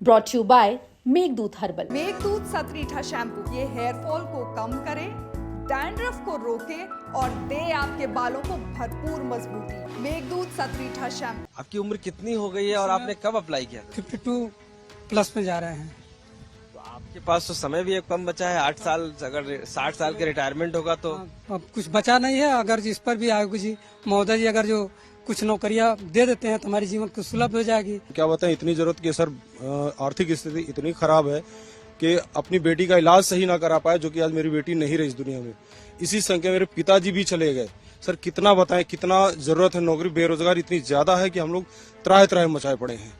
Brought you by Meghdoot herbal. Meghdoot Satritha shampoo ये hair fall को कम करे, डैंड्रफ को रोके और दे आपके बालों को भरपूर मजबूती। मेघदूत सतरीठा शैम्पू। आपकी उम्र कितनी हो गई है और आपने कब अप्लाई किया था? 52+ में जा रहे हैं। तो आपके पास तो समय भी कम बचा है, 8 साल। अगर 60 साल के रिटायरमेंट होगा तो अब कुछ बचा नहीं है। अगर इस पर भी आयोग जी महोदय जी अगर जो कुछ नौकरियां दे देते हैं तो हमारे जीवन को सुलभ हो जाएगी। क्या बताएं, इतनी जरूरत की सर, आर्थिक स्थिति इतनी खराब है कि अपनी बेटी का इलाज सही ना करा पाए, जो कि आज मेरी बेटी नहीं रही इस दुनिया में। इसी संख्या मेरे पिताजी भी चले गए। सर कितना बताएं, कितना जरूरत है नौकरी, बेरोजगारी इतनी ज्यादा है कि हम लोग त्राह त्राह मचाए पड़े हैं।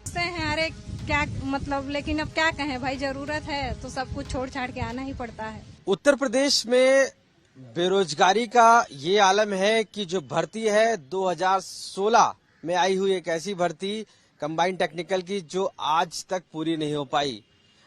अरे क्या मतलब, लेकिन अब क्या कहें भाई, जरूरत है तो सब कुछ छोड़ छाड़ के आना ही पड़ता है। उत्तर प्रदेश में बेरोजगारी का ये आलम है कि जो भर्ती है 2016 में आई हुई एक ऐसी भर्ती कंबाइंड टेक्निकल की जो आज तक पूरी नहीं हो पाई।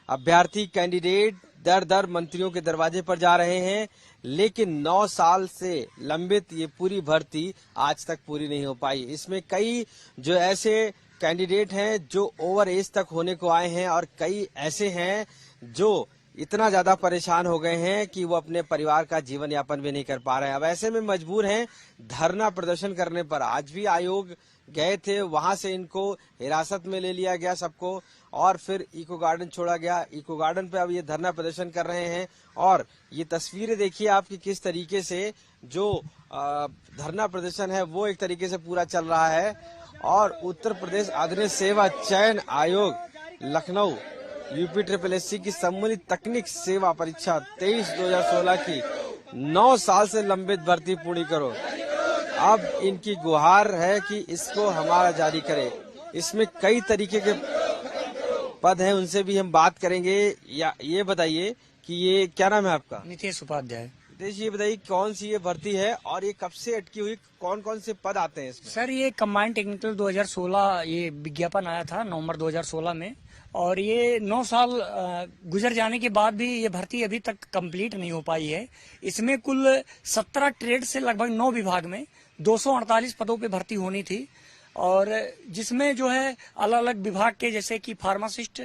अभ्यर्थी कैंडिडेट दर दर मंत्रियों के दरवाजे पर जा रहे हैं, लेकिन 9 साल से लंबित ये पूरी भर्ती आज तक पूरी नहीं हो पाई। इसमें कई जो ऐसे कैंडिडेट हैं जो ओवर एज तक होने को आए हैं और कई ऐसे हैं जो इतना ज्यादा परेशान हो गए हैं कि वो अपने परिवार का जीवन यापन भी नहीं कर पा रहे हैं। अब ऐसे में मजबूर हैं धरना प्रदर्शन करने पर। आज भी आयोग गए थे, वहां से इनको हिरासत में ले लिया गया सबको और फिर इको गार्डन छोड़ा गया। इको गार्डन पे अब ये धरना प्रदर्शन कर रहे हैं और ये तस्वीरें देखिए आपकी किस तरीके से जो धरना प्रदर्शन है वो एक तरीके से पूरा चल रहा है। और उत्तर प्रदेश आधुनिक सेवा चयन आयोग लखनऊ UPSSC की सम्मिलित तकनीक सेवा परीक्षा 23-2016 की 9 साल से लंबित भर्ती पूरी करो। अब इनकी गुहार है कि इसको हमारा जारी करे। इसमें कई तरीके के पद हैं, उनसे भी हम बात करेंगे। या ये बताइए कि ये क्या नाम है आपका? नीतीश उपाध्याय। नीतीश, ये बताइए कौन सी ये भर्ती है और ये कब से अटकी हुई, कौन कौन से पद आते हैं इसमें? सर ये कंबाइंड टेक्निकल 2016 ये विज्ञापन आया था नवंबर 2016 में, और ये 9 साल गुजर जाने के बाद भी ये भर्ती अभी तक कंप्लीट नहीं हो पाई है। इसमें कुल 17 ट्रेड से लगभग 9 विभाग में 248 पदों पे भर्ती होनी थी, और जिसमें जो है अलग अलग विभाग के जैसे कि फार्मासिस्ट,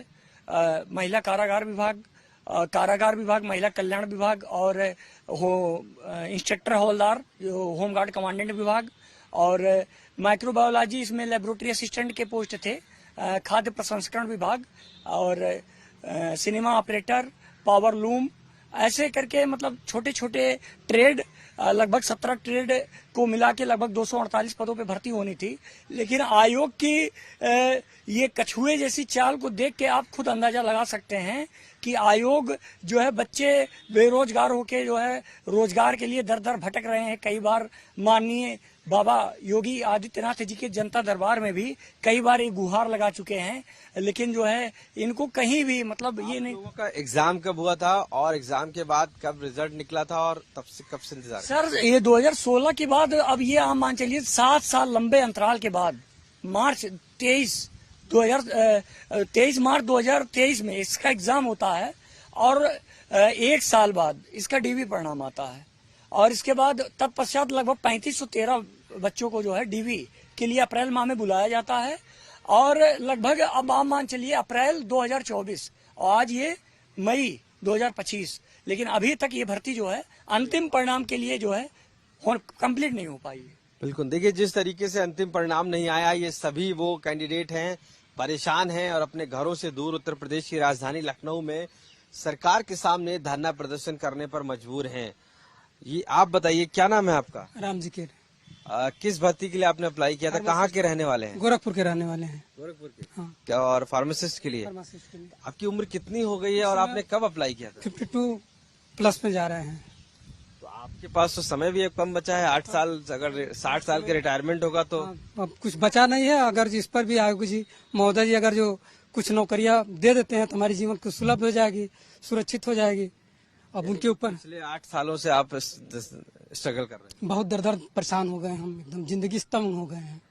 महिला कारागार विभाग, कारागार विभाग, महिला कल्याण विभाग और इंस्ट्रक्टर हवलदार, होमगार्ड कमांडेंट विभाग, और माइक्रोबायोलॉजी, इसमें लेबोरेटरी असिस्टेंट के पोस्ट थे, खाद्य प्रसंस्करण विभाग और सिनेमा ऑपरेटर, पावर लूम, ऐसे करके मतलब छोटे छोटे ट्रेड, लगभग 17 ट्रेड को मिला के लगभग 248 पदों पे भर्ती होनी थी। लेकिन आयोग की ये कछुए जैसी चाल को देख के आप खुद अंदाजा लगा सकते हैं कि आयोग जो है बच्चे बेरोजगार होके जो है रोजगार के लिए दर दर भटक रहे हैं। कई बार माननीय बाबा योगी आदित्यनाथ जी के जनता दरबार में भी कई बार ये गुहार लगा चुके हैं, लेकिन जो है इनको कहीं भी मतलब ये नहीं। लोगों का एग्जाम कब हुआ था और एग्जाम के बाद कब रिजल्ट निकला था और तब से कब से इंतजार? सर ये 2016 के बाद, अब ये आप मान चलिए 7 साल लंबे अंतराल के बाद मार्च 23 मार्च 2023 में इसका एग्जाम होता है, और 1 साल बाद इसका डीवी परिणाम आता है, और इसके बाद तत्पश्चात लगभग 3513 बच्चों को जो है डीवी के लिए अप्रैल माह में बुलाया जाता है, और लगभग अब आप मान चलिए अप्रैल 2024 और आज ये मई 2025, लेकिन अभी तक ये भर्ती जो है अंतिम परिणाम के लिए जो है कंप्लीट नहीं हो पाई है। बिल्कुल, देखिए जिस तरीके से अंतिम परिणाम नहीं आया, ये सभी वो कैंडिडेट हैं, परेशान हैं और अपने घरों से दूर उत्तर प्रदेश की राजधानी लखनऊ में सरकार के सामने धरना प्रदर्शन करने पर मजबूर हैं। ये आप बताइए क्या नाम है आपका? राम जी के। किस भर्ती के लिए आपने अप्लाई किया था? कहाँ के रहने वाले हैं? गोरखपुर के रहने वाले हैं। गोरखपुर के? हाँ। क्या, और फार्मासिस्ट के लिए? आपकी उम्र कितनी हो गई है और आपने कब अप्लाई किया था? 52+ में जा रहे हैं। तो आपके पास तो समय भी कम बचा है, 8 साल। अगर 60 साल के रिटायरमेंट होगा तो अब कुछ बचा नहीं है। अगर इस पर भी आयोग जी महोदय जी अगर जो कुछ नौकरियां दे देते हैं तो हमारे जीवन को सुलभ हो जाएगी, सुरक्षित हो जाएगी। अब उनके ऊपर पिछले 8 सालों से आप स्ट्रगल कर रहे हैं। बहुत दर्द परेशान हो गए हम, एकदम जिंदगी से तंग हो गए हैं।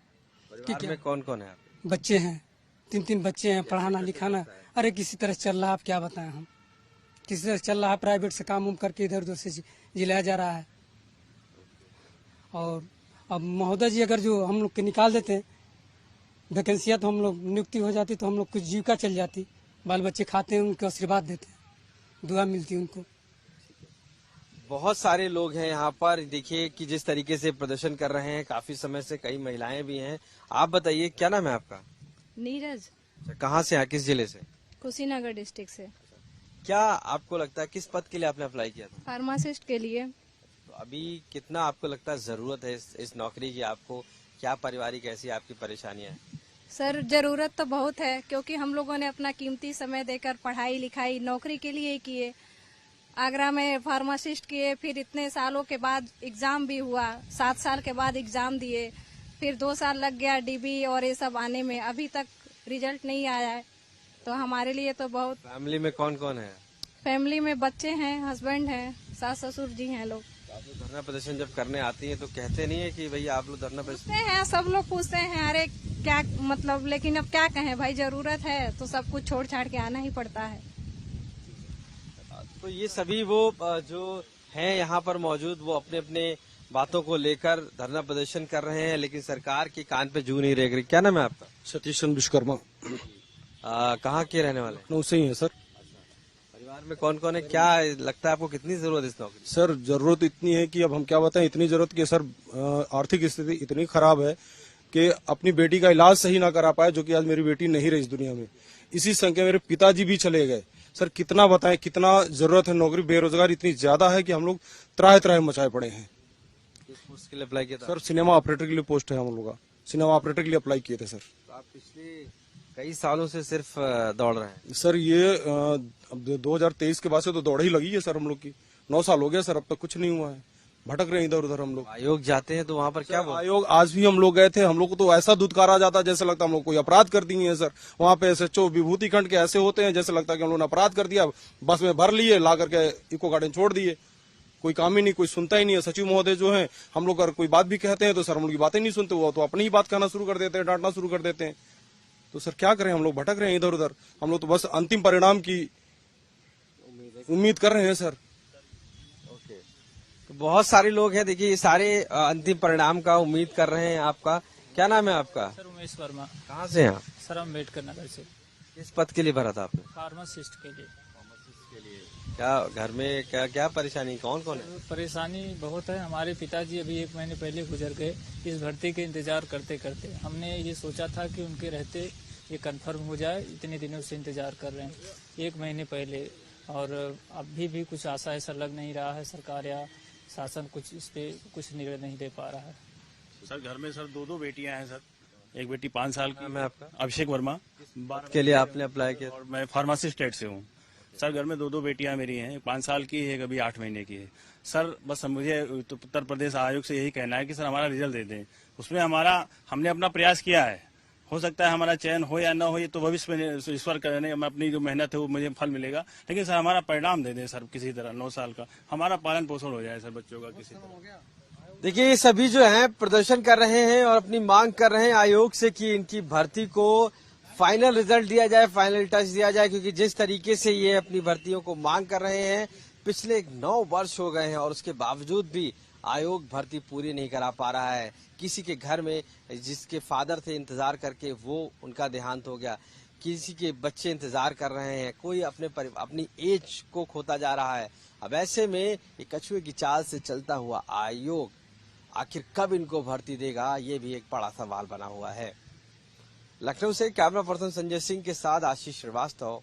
परिवार में कौन कौन है आप? बच्चे हैं, 3 बच्चे हैं, पढ़ाना लिखाना अरे किसी तरह चल रहा है। आप क्या बताएं, हम किसी तरह चल रहा है। प्राइवेट से काम करके इधर उधर से जिलाया जा रहा है। और अब महोदय जी अगर जो हम लोग के निकाल देते वैकेंसियाँ तो हम लोग नियुक्ति हो जाती तो हम लोग कुछ जीविका चल जाती, बाल बच्चे खाते हैं, उनको आशीर्वाद देते हैं, दुआ मिलती है उनको। बहुत सारे लोग हैं यहाँ पर, देखिए कि जिस तरीके से प्रदर्शन कर रहे हैं, काफी समय से कई महिलाएं भी हैं। आप बताइए क्या नाम है आपका? नीरज, कहाँ से हैं, किस जिले से? कुशीनगर डिस्ट्रिक्ट से। क्या आपको लगता है किस पद के लिए आपने अप्लाई किया था? फार्मासिस्ट के लिए। तो अभी कितना आपको लगता है जरूरत है इस नौकरी की? आपको क्या पारिवारिक ऐसी आपकी परेशानियां हैं? सर जरूरत तो बहुत है, क्योंकि हम लोगों ने अपना कीमती समय देकर पढ़ाई लिखाई नौकरी के लिए किए। आगरा में फार्मासिस्ट किए, फिर इतने सालों के बाद एग्जाम भी हुआ, 7 साल के बाद एग्जाम दिए, फिर 2 साल लग गया डीबी और ये सब आने में, अभी तक रिजल्ट नहीं आया है। तो हमारे लिए तो बहुत। फैमिली में कौन कौन है? फैमिली में बच्चे हैं, हस्बैंड हैं, सास ससुर जी हैं लोग। आप लोग धरना प्रदर्शन जब करने आती हैं तो कहते नहीं है कि भैया आप लोग धरना प्रदर्शन? पूछते हैं, सब लोग पूछते हैं, अरे क्या मतलब, लेकिन अब क्या कहें भाई, जरूरत है तो सब कुछ छोड़ छाड़ के आना ही पड़ता है। तो ये सभी वो जो हैं यहाँ पर मौजूद, वो अपने अपने बातों को लेकर धरना प्रदर्शन कर रहे हैं, लेकिन सरकार के कान पे जू नहीं रेंग रही। क्या नाम है आपका? सतीश चंद्र विश्वकर्मा, कहाँ के रहने वाले? लखनऊ से ही है सर। परिवार में कौन कौन है? क्या लगता है आपको कितनी जरूरत है इस नौकरी? सर जरूरत इतनी है कि अब हम क्या बताएं, इतनी जरूरत कि सर आर्थिक स्थिति इतनी खराब है कि अपनी बेटी का इलाज सही ना करा पाए, जो कि आज मेरी बेटी नहीं रही इस दुनिया में। इसी संख्या मेरे पिताजी भी चले गए। सर कितना बताएं, कितना जरूरत है नौकरी, बेरोजगार इतनी ज्यादा है कि हम लोग त्राह त्राह मचाए पड़े हैं। किस पोस्ट के लिए अप्लाई किया था? सर सिनेमा ऑपरेटर के लिए पोस्ट है हम लोग का, सिनेमा ऑपरेटर के लिए अप्लाई किए थे सर। तो आप पिछले कई सालों से सिर्फ दौड़ रहे हैं? सर ये अब 2023 के बाद से तो दौड़ ही लगी है सर हम लोग की। 9 साल हो गया सर, अब तक कुछ नहीं हुआ है, भटक रहे हैं इधर उधर हम लोग। आयोग जाते हैं तो वहाँ पर क्या बोलते हैं? आयोग आज भी हम लोग गए थे, हम लोग को तो ऐसा दुत्कारा जाता जैसे लगता हम लोग कोई अपराध कर दिए हैं सर। वहाँ पे SHO विभूति खंड के ऐसे होते हैं जैसे लगता है कि हम लोगों ने अपराध कर दिया, बस में भर लिए, ला करके इको गार्डन छोड़ दिए, कोई काम ही नहीं, कोई सुनता ही नहीं है। सचिव महोदय जो है, हम लोग अगर कोई बात भी कहते हैं तो सर हम लोग की बातें नहीं सुनते, वो तो अपनी ही बात कहना शुरू कर देते हैं, डांटना शुरू कर देते हैं। तो सर क्या करें, हम लोग भटक रहे हैं इधर उधर। हम लोग तो बस अंतिम परिणाम की उम्मीद कर रहे हैं सर। तो बहुत सारे लोग हैं, देखिए ये सारे अंतिम परिणाम का उम्मीद कर रहे हैं। आपका क्या नाम है आपका? सर उमेश वर्मा। कहाँ से हैं आप? सर अम्बेडकर नगर से। किस पद के लिए भरा था आपने? फार्मासिस्ट के लिए। क्या घर में क्या क्या परेशानी, कौन कौन है? परेशानी बहुत है। हमारे पिताजी अभी 1 महीने पहले गुजर गए। इस भर्ती के इंतजार करते करते हमने ये सोचा था कि उनके रहते ये कंफर्म हो जाए, इतने दिनों से इंतजार कर रहे हैं 1 महीने पहले, और अभी भी कुछ आशा ऐसा लग नहीं रहा है, सरकार या शासन कुछ इस पे कुछ निर्णय नहीं दे पा रहा है। सर घर में सर 2 बेटियां हैं सर। एक बेटी 5 साल की। मैं आपका अभिषेक वर्मा। के लिए आपने अप्लाई किया? और मैं फार्मासी स्टेट से हूँ सर। घर में 2 बेटियां मेरी हैं, 5 साल की है, एक अभी 8 महीने की है। सर बस मुझे उत्तर प्रदेश आयोग से यही कहना है कि सर हमारा रिजल्ट दे दें। उसमें हमने अपना प्रयास किया है, हो सकता है हमारा चयन हो या ना हो, ये तो भविष्य में ईश्वर करने, अपनी जो मेहनत है वो मुझे फल मिलेगा, लेकिन सर हमारा परिणाम दे दें सर किसी तरह। 9 साल का हमारा पालन पोषण हो जाए सर बच्चों का किसी तरह। देखिए ये सभी जो हैं प्रदर्शन कर रहे हैं और अपनी मांग कर रहे हैं आयोग से कि इनकी भर्ती को फाइनल रिजल्ट दिया जाए, फाइनल टच दिया जाए, क्योंकि जिस तरीके से ये अपनी भर्तियों को मांग कर रहे हैं, पिछले 9 वर्ष हो गए हैं और उसके बावजूद भी आयोग भर्ती पूरी नहीं करा पा रहा है। किसी के घर में जिसके फादर थे इंतजार करके वो उनका देहांत हो गया, किसी के बच्चे इंतजार कर रहे हैं, कोई अपनी एज को खोता जा रहा है। अब ऐसे में ये कछुए की चाल से चलता हुआ आयोग आखिर कब इनको भर्ती देगा, ये भी एक बड़ा सवाल बना हुआ है। लखनऊ से कैमरा पर्सन संजय सिंह के साथ आशीष श्रीवास्तव।